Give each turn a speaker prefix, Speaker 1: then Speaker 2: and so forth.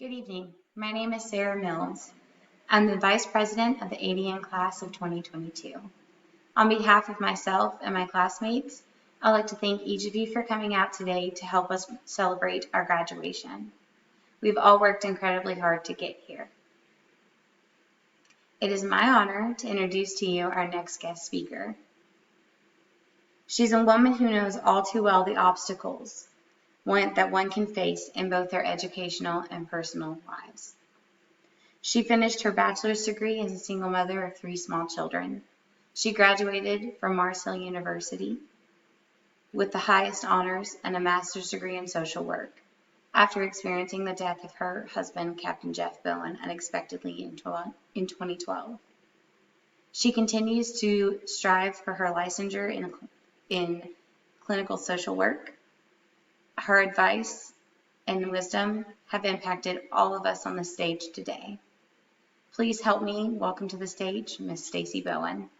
Speaker 1: Good evening. My name is Sarah Mills. I'm the Vice President of the ADN Class of 2022. On behalf of myself and my classmates, I'd like to thank each of you for coming out today to help us celebrate our graduation. We've all worked incredibly hard to get here. It is my honor to introduce to you our next guest speaker. She's a woman who knows all too well the obstacles that one can face in both their educational and personal lives. She finished her bachelor's degree as a single mother of 3 small children. She graduated from Marshall University with the highest honors and a master's degree in social work after experiencing the death of her husband, Captain Jeff Bowen, unexpectedly in 2012. She continues to strive for her licensure in clinical social work. Her advice and wisdom have impacted all of us on the stage today. Please help me welcome to the stage Ms. Stacy Bowen.